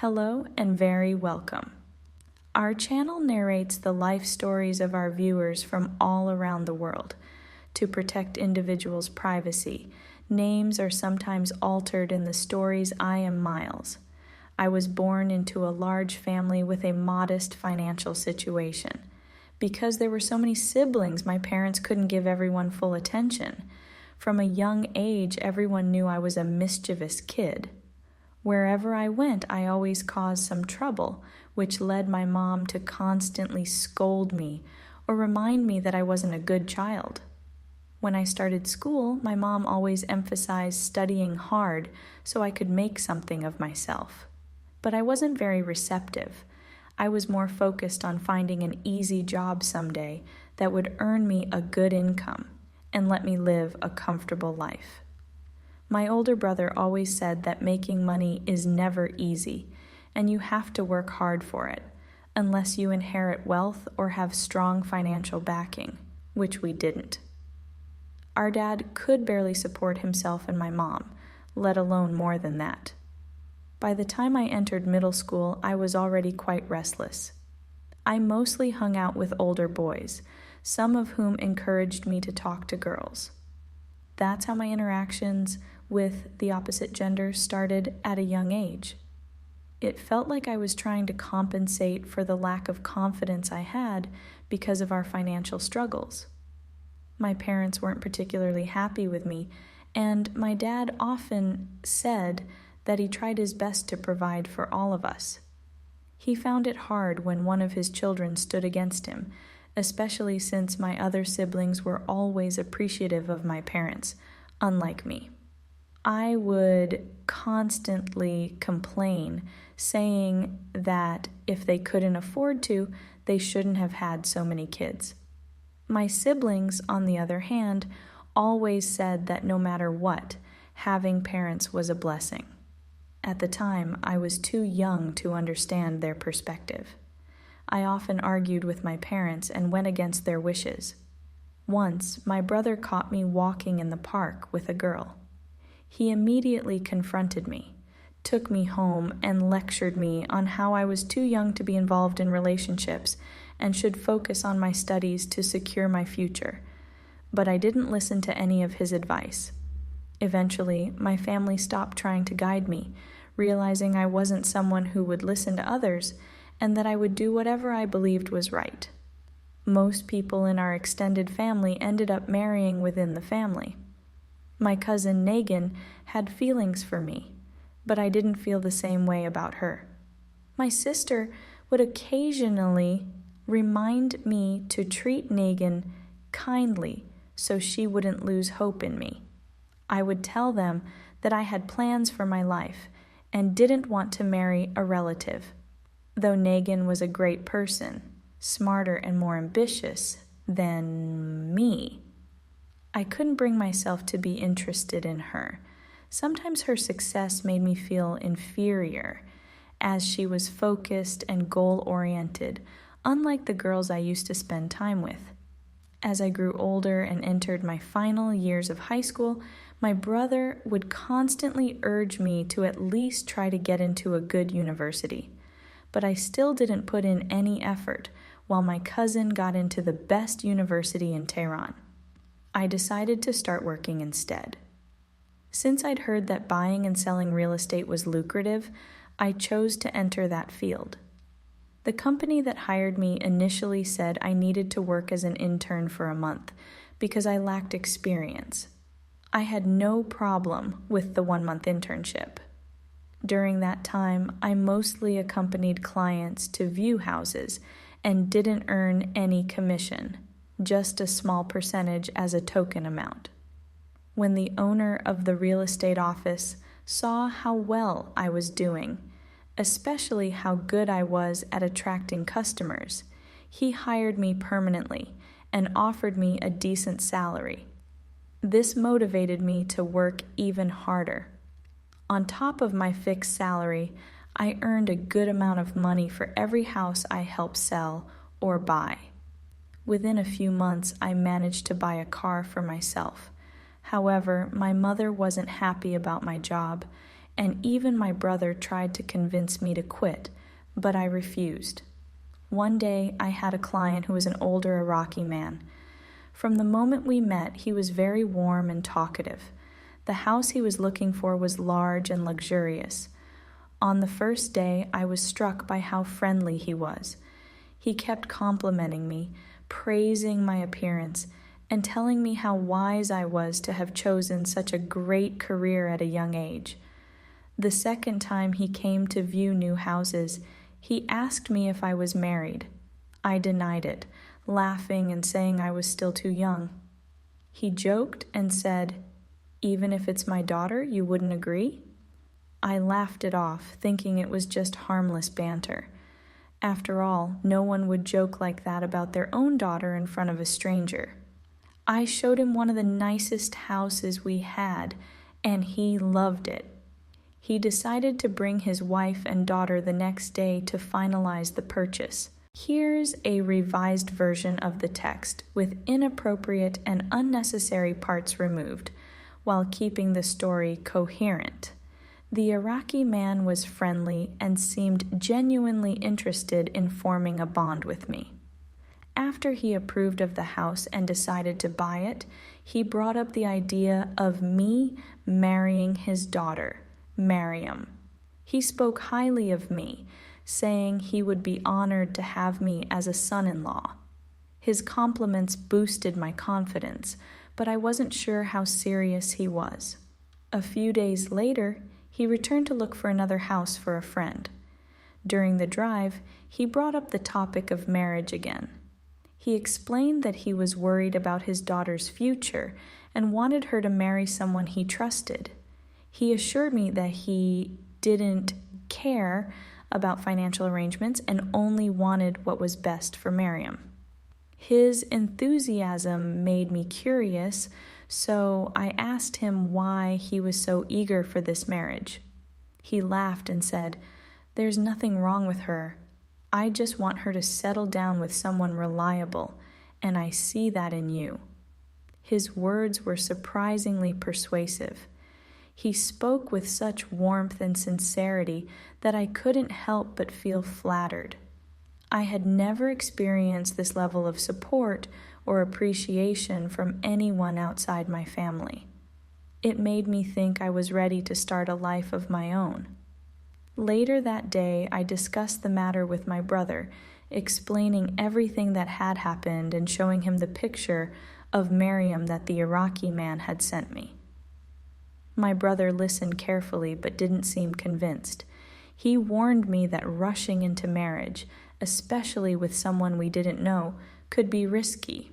Hello and very welcome. Our channel narrates the life stories of our viewers from all around the world. To protect individuals' privacy, names are sometimes altered in the stories. I am Miles. I was born into a large family with a modest financial situation. Because there were so many siblings, my parents couldn't give everyone full attention. From a young age, everyone knew I was a mischievous kid. Wherever I went, I always caused some trouble, which led my mom to constantly scold me or remind me that I wasn't a good child. When I started school, my mom always emphasized studying hard so I could make something of myself. But I wasn't very receptive. I was more focused on finding an easy job someday that would earn me a good income and let me live a comfortable life. My older brother always said that making money is never easy, and you have to work hard for it, unless you inherit wealth or have strong financial backing, which we didn't. Our dad could barely support himself and my mom, let alone more than that. By the time I entered middle school, I was already quite restless. I mostly hung out with older boys, some of whom encouraged me to talk to girls. That's how my interactions with the opposite gender started at a young age. It felt like I was trying to compensate for the lack of confidence I had because of our financial struggles. My parents weren't particularly happy with me, and my dad often said that he tried his best to provide for all of us. He found it hard when one of his children stood against him, especially since my other siblings were always appreciative of my parents, unlike me. I would constantly complain, saying that if they couldn't afford to, they shouldn't have had so many kids. My siblings, on the other hand, always said that no matter what, having parents was a blessing. At the time, I was too young to understand their perspective. I often argued with my parents and went against their wishes. Once, my brother caught me walking in the park with a girl. He immediately confronted me, took me home, and lectured me on how I was too young to be involved in relationships and should focus on my studies to secure my future. But I didn't listen to any of his advice. Eventually, my family stopped trying to guide me, realizing I wasn't someone who would listen to others and that I would do whatever I believed was right. Most people in our extended family ended up marrying within the family. My cousin Negan had feelings for me, but I didn't feel the same way about her. My sister would occasionally remind me to treat Negan kindly so she wouldn't lose hope in me. I would tell them that I had plans for my life and didn't want to marry a relative. Though Negan was a great person, smarter and more ambitious than me, I couldn't bring myself to be interested in her. Sometimes her success made me feel inferior, as she was focused and goal-oriented, unlike the girls I used to spend time with. As I grew older and entered my final years of high school, my brother would constantly urge me to at least try to get into a good university. But I still didn't put in any effort, while my cousin got into the best university in Tehran. I decided to start working instead. Since I'd heard that buying and selling real estate was lucrative, I chose to enter that field. The company that hired me initially said I needed to work as an intern for a month because I lacked experience. I had no problem with the 1-month internship. During that time, I mostly accompanied clients to view houses and didn't earn any commission, just a small percentage as a token amount. When the owner of the real estate office saw how well I was doing, especially how good I was at attracting customers, he hired me permanently and offered me a decent salary. This motivated me to work even harder. On top of my fixed salary, I earned a good amount of money for every house I helped sell or buy. Within a few months, I managed to buy a car for myself. However, my mother wasn't happy about my job, and even my brother tried to convince me to quit, but I refused. One day, I had a client who was an older Iraqi man. From the moment we met, he was very warm and talkative. The house he was looking for was large and luxurious. On the first day, I was struck by how friendly he was. He kept complimenting me, praising my appearance, and telling me how wise I was to have chosen such a great career at a young age. The second time he came to view new houses, he asked me if I was married. I denied it, laughing and saying I was still too young. He joked and said, "Even if it's my daughter, you wouldn't agree?" I laughed it off, thinking it was just harmless banter. After all, no one would joke like that about their own daughter in front of a stranger. I showed him one of the nicest houses we had, and he loved it. He decided to bring his wife and daughter the next day to finalize the purchase. Here's a revised version of the text with inappropriate and unnecessary parts removed, while keeping the story coherent. The Iraqi man was friendly and seemed genuinely interested in forming a bond with me. After he approved of the house and decided to buy it, he brought up the idea of me marrying his daughter, Mariam. He spoke highly of me, saying he would be honored to have me as a son-in-law. His compliments boosted my confidence, but I wasn't sure how serious he was. A few days later, he returned to look for another house for a friend. During the drive, he brought up the topic of marriage again. He explained that he was worried about his daughter's future and wanted her to marry someone he trusted. He assured me that he didn't care about financial arrangements and only wanted what was best for Mariam. His enthusiasm made me curious, so I asked him why he was so eager for this marriage. He laughed and said, "There's nothing wrong with her. I just want her to settle down with someone reliable, and I see that in you." His words were surprisingly persuasive. He spoke with such warmth and sincerity that I couldn't help but feel flattered. I had never experienced this level of support or appreciation from anyone outside my family. It made me think I was ready to start a life of my own. Later that day, I discussed the matter with my brother, explaining everything that had happened and showing him the picture of Mariam that the Iraqi man had sent me. My brother listened carefully but didn't seem convinced. He warned me that rushing into marriage, especially with someone we didn't know, could be risky.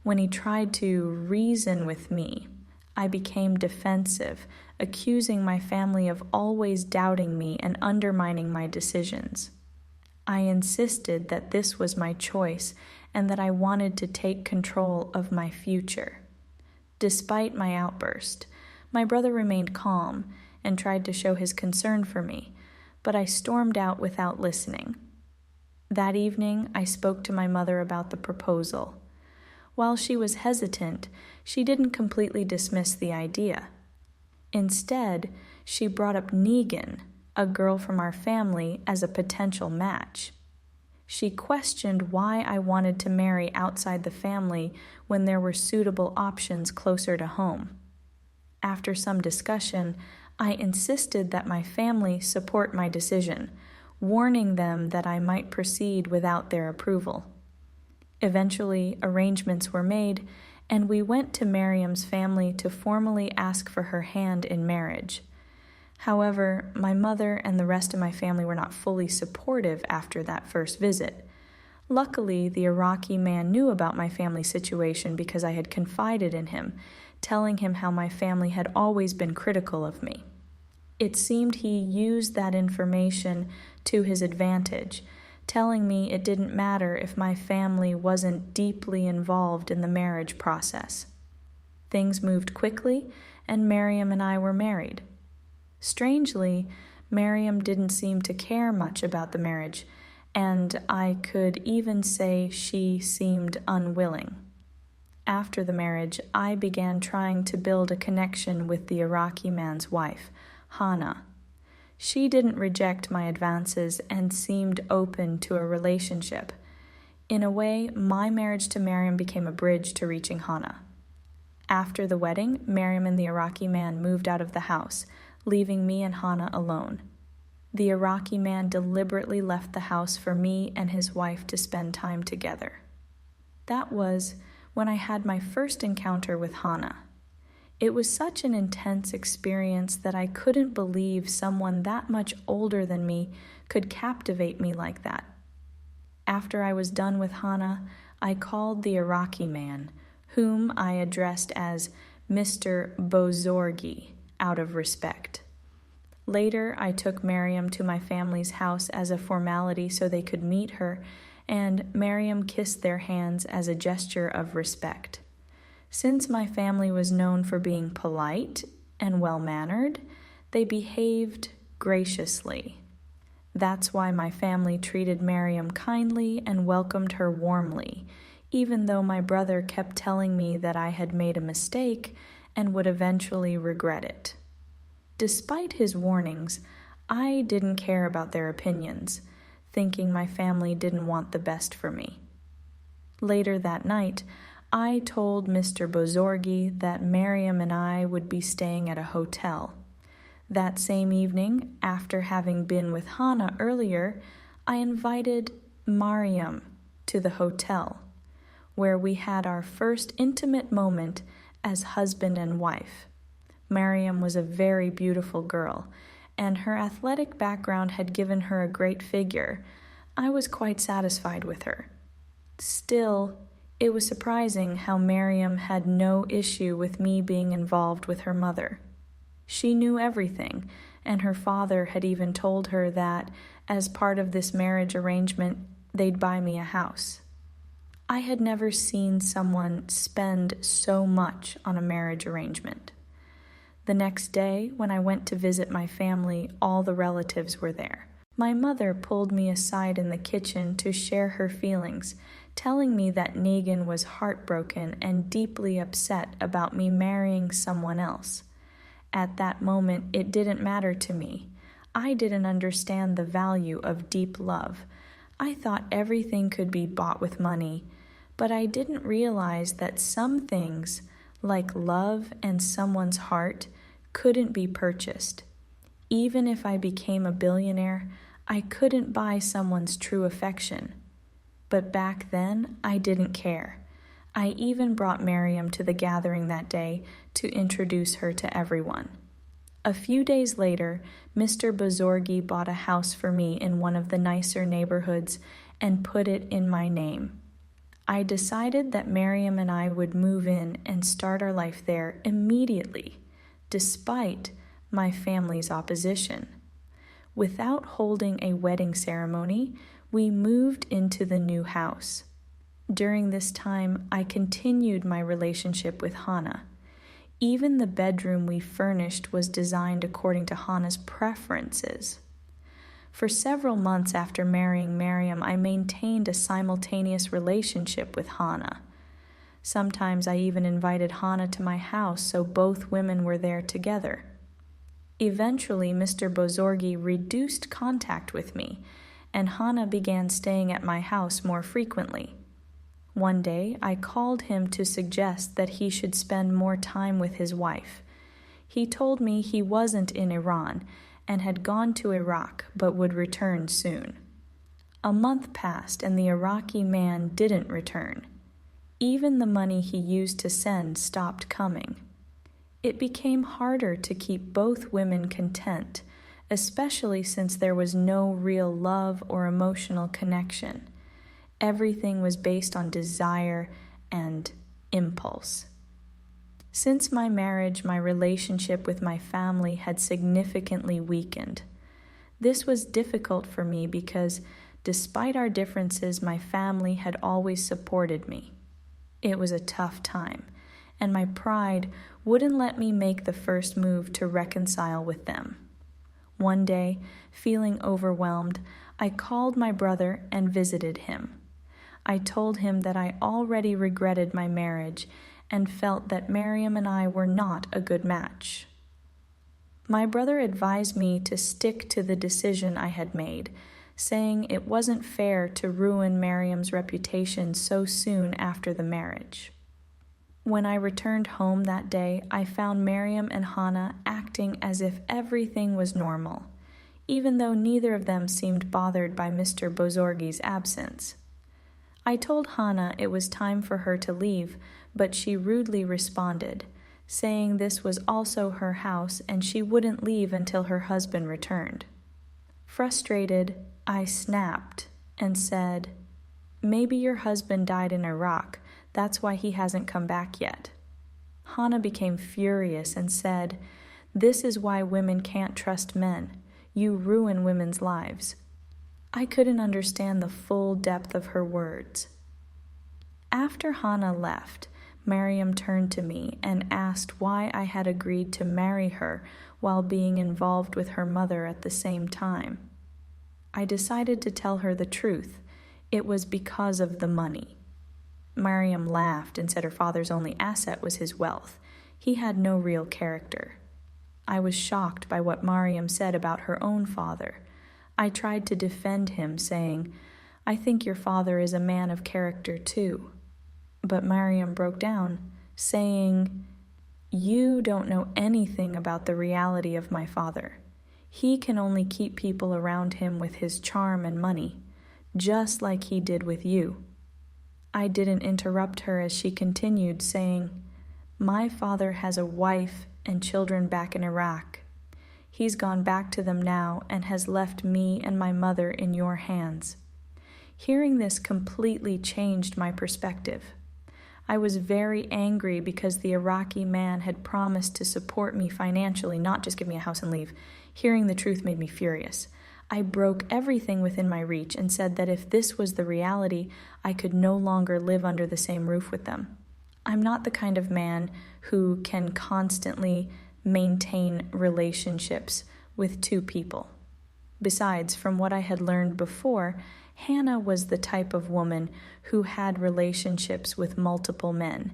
When he tried to reason with me, I became defensive, accusing my family of always doubting me and undermining my decisions. I insisted that this was my choice and that I wanted to take control of my future. Despite my outburst, my brother remained calm and tried to show his concern for me, but I stormed out without listening. That evening, I spoke to my mother about the proposal. While she was hesitant, she didn't completely dismiss the idea. Instead, she brought up Negan, a girl from our family, as a potential match. She questioned why I wanted to marry outside the family when there were suitable options closer to home. After some discussion, I insisted that my family support my decision, warning them that I might proceed without their approval. Eventually, arrangements were made, and we went to Mariam's family to formally ask for her hand in marriage. However, my mother and the rest of my family were not fully supportive after that first visit. Luckily, the Iraqi man knew about my family situation because I had confided in him, telling him how my family had always been critical of me. It seemed he used that information to his advantage, telling me it didn't matter if my family wasn't deeply involved in the marriage process. Things moved quickly, and Mariam and I were married. Strangely, Mariam didn't seem to care much about the marriage, and I could even say she seemed unwilling. After the marriage, I began trying to build a connection with the Iraqi man's wife, Hannah. She didn't reject my advances and seemed open to a relationship. In a way, my marriage to Miriam became a bridge to reaching Hannah. After the wedding, Miriam and the Iraqi man moved out of the house, leaving me and Hannah alone. The Iraqi man deliberately left the house for me and his wife to spend time together. That was when I had my first encounter with Hannah. It was such an intense experience that I couldn't believe someone that much older than me could captivate me like that. After I was done with Hannah, I called the Iraqi man, whom I addressed as Mr. Bozorgi, out of respect. Later, I took Miriam to my family's house as a formality so they could meet her, and Miriam kissed their hands as a gesture of respect. Since my family was known for being polite and well-mannered, they behaved graciously. That's why my family treated Miriam kindly and welcomed her warmly, even though my brother kept telling me that I had made a mistake and would eventually regret it. Despite his warnings, I didn't care about their opinions, thinking my family didn't want the best for me. Later that night, I told Mr. Bozorgi that Miriam and I would be staying at a hotel. That same evening, after having been with Hannah earlier, I invited Mariam to the hotel, where we had our first intimate moment as husband and wife. Mariam was a very beautiful girl, and her athletic background had given her a great figure. I was quite satisfied with her. Still, it was surprising how Miriam had no issue with me being involved with her mother. She knew everything, and her father had even told her that, as part of this marriage arrangement, they'd buy me a house. I had never seen someone spend so much on a marriage arrangement. The next day, when I went to visit my family, all the relatives were there. My mother pulled me aside in the kitchen to share her feelings, telling me that Negan was heartbroken and deeply upset about me marrying someone else. At that moment, it didn't matter to me. I didn't understand the value of deep love. I thought everything could be bought with money, but I didn't realize that some things, like love and someone's heart, couldn't be purchased. Even if I became a billionaire, I couldn't buy someone's true affection. But back then, I didn't care. I even brought Miriam to the gathering that day to introduce her to everyone. A few days later, Mr. Bozorgi bought a house for me in one of the nicer neighborhoods and put it in my name. I decided that Miriam and I would move in and start our life there immediately, despite my family's opposition. Without holding a wedding ceremony, we moved into the new house. During this time, I continued my relationship with Hannah. Even the bedroom we furnished was designed according to Hannah's preferences. For several months after marrying Miriam, I maintained a simultaneous relationship with Hannah. Sometimes I even invited Hannah to my house so both women were there together. Eventually, Mr. Bozorgi reduced contact with me, and Hannah began staying at my house more frequently. One day, I called him to suggest that he should spend more time with his wife. He told me he wasn't in Iran and had gone to Iraq but would return soon. A month passed and the Iraqi man didn't return. Even the money he used to send stopped coming. It became harder to keep both women content, especially since there was no real love or emotional connection. Everything was based on desire and impulse. Since my marriage, my relationship with my family had significantly weakened. This was difficult for me because, despite our differences, my family had always supported me. It was a tough time, and my pride wouldn't let me make the first move to reconcile with them. One day, feeling overwhelmed, I called my brother and visited him. I told him that I already regretted my marriage and felt that Miriam and I were not a good match. My brother advised me to stick to the decision I had made, saying it wasn't fair to ruin Miriam's reputation so soon after the marriage. When I returned home that day, I found Miriam and Hannah acting as if everything was normal, even though neither of them seemed bothered by Mr. Bozorgi's absence. I told Hannah it was time for her to leave, but she rudely responded, saying this was also her house and she wouldn't leave until her husband returned. Frustrated, I snapped and said, "Maybe your husband died in Iraq. That's why he hasn't come back yet." Hannah became furious and said, "This is why women can't trust men. You ruin women's lives." I couldn't understand the full depth of her words. After Hannah left, Miriam turned to me and asked why I had agreed to marry her while being involved with her mother at the same time. I decided to tell her the truth. It was because of the money. Miriam laughed and said her father's only asset was his wealth. He had no real character. I was shocked by what Miriam said about her own father. I tried to defend him, saying, "I think your father is a man of character too." But Miriam broke down, saying, "You don't know anything about the reality of my father. He can only keep people around him with his charm and money, just like he did with you." I didn't interrupt her as she continued, saying, "My father has a wife and children back in Iraq. He's gone back to them now and has left me and my mother in your hands." Hearing this completely changed my perspective. I was very angry because the Iraqi man had promised to support me financially, not just give me a house and leave. Hearing the truth made me furious. I broke everything within my reach and said that if this was the reality, I could no longer live under the same roof with them. I'm not the kind of man who can constantly maintain relationships with two people. Besides, from what I had learned before, Hannah was the type of woman who had relationships with multiple men,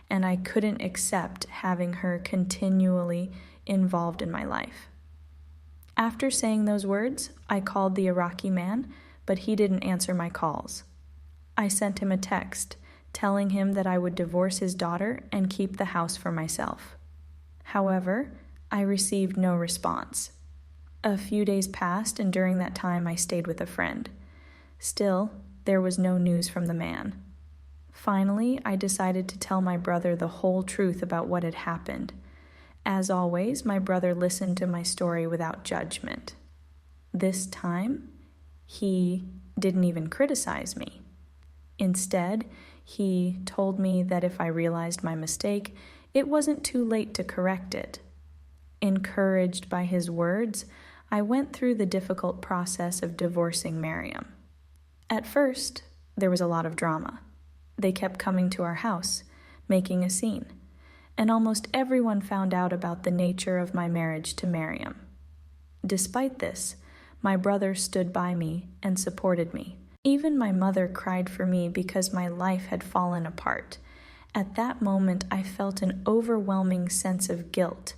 and I couldn't accept having her continually involved in my life. After saying those words, I called the Iraqi man, but he didn't answer my calls. I sent him a text telling him that I would divorce his daughter and keep the house for myself. However, I received no response. A few days passed, and during that time I stayed with a friend. Still, there was no news from the man. Finally, I decided to tell my brother the whole truth about what had happened. As always, my brother listened to my story without judgment. This time, he didn't even criticize me. Instead, he told me that if I realized my mistake, it wasn't too late to correct it. Encouraged by his words, I went through the difficult process of divorcing Miriam. At first, there was a lot of drama. They kept coming to our house, making a scene, and almost everyone found out about the nature of my marriage to Miriam. Despite this, my brother stood by me and supported me. Even my mother cried for me because my life had fallen apart. At that moment, I felt an overwhelming sense of guilt.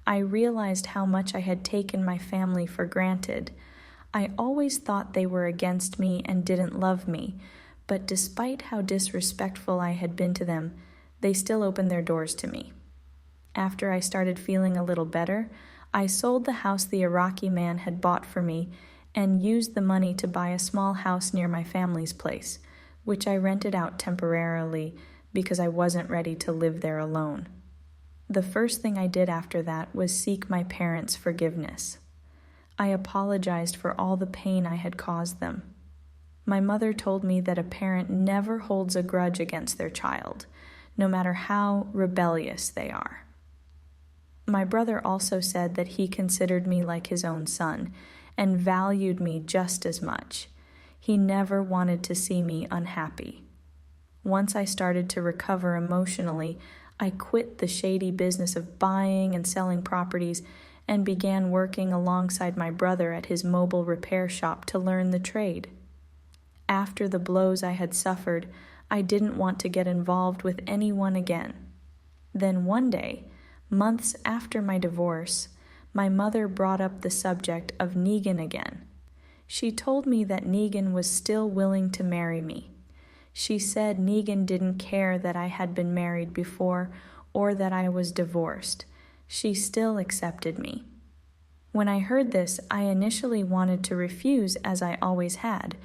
I realized how much I had taken my family for granted. I always thought they were against me and didn't love me, but despite how disrespectful I had been to them, they still opened their doors to me. After I started feeling a little better, I sold the house the Iraqi man had bought for me and used the money to buy a small house near my family's place, which I rented out temporarily because I wasn't ready to live there alone. The first thing I did after that was seek my parents' forgiveness. I apologized for all the pain I had caused them. My mother told me that a parent never holds a grudge against their child, no matter how rebellious they are. My brother also said that he considered me like his own son and valued me just as much. He never wanted to see me unhappy. Once I started to recover emotionally, I quit the shady business of buying and selling properties and began working alongside my brother at his mobile repair shop to learn the trade. After the blows I had suffered, I didn't want to get involved with anyone again. Then one day, months after my divorce, my mother brought up the subject of Negan again. She told me that Negan was still willing to marry me. She said Negan didn't care that I had been married before or that I was divorced. She still accepted me. When I heard this, I initially wanted to refuse, as I always had,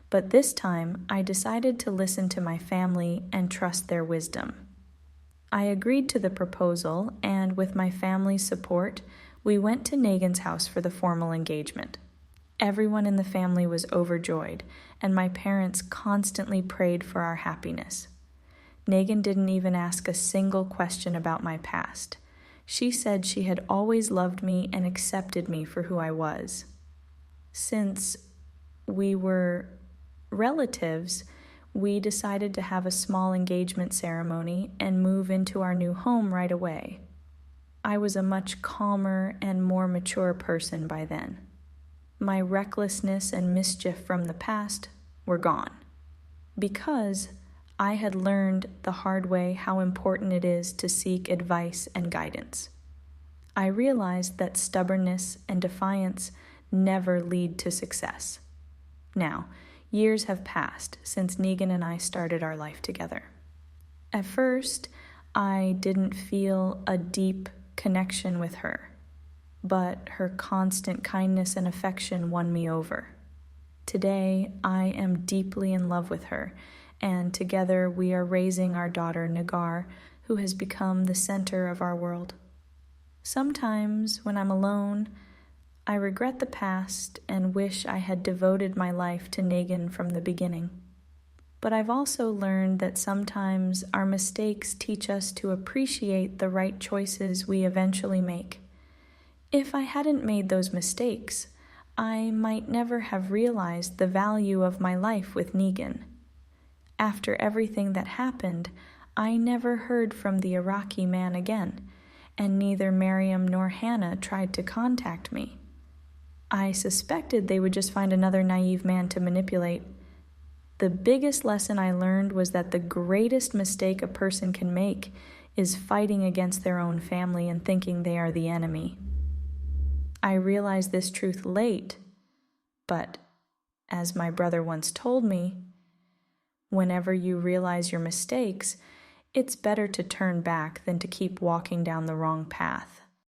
but this time I decided to listen to my family and trust their wisdom. I agreed to the proposal, and with my family's support, we went to Negan's house for the formal engagement. Everyone in the family was overjoyed, and my parents constantly prayed for our happiness. Negan didn't even ask a single question about my past. She said she had always loved me and accepted me for who I was. Since we were relatives, we decided to have a small engagement ceremony and move into our new home right away. I was a much calmer and more mature person by then. My recklessness and mischief from the past were gone, because I had learned the hard way how important it is to seek advice and guidance. I realized that stubbornness and defiance never lead to success. Now, years have passed since Negan and I started our life together. At first, I didn't feel a deep connection with her, but her constant kindness and affection won me over. Today, I am deeply in love with her, and together we are raising our daughter Nagar, who has become the center of our world. Sometimes, when I'm alone, I regret the past and wish I had devoted my life to Negan from the beginning. But I've also learned that sometimes our mistakes teach us to appreciate the right choices we eventually make. If I hadn't made those mistakes, I might never have realized the value of my life with Negan. After everything that happened, I never heard from the Iraqi man again, and neither Miriam nor Hannah tried to contact me. I suspected they would just find another naive man to manipulate. The biggest lesson I learned was that the greatest mistake a person can make is fighting against their own family and thinking they are the enemy. I realized this truth late, but as my brother once told me, whenever you realize your mistakes, it's better to turn back than to keep walking down the wrong path.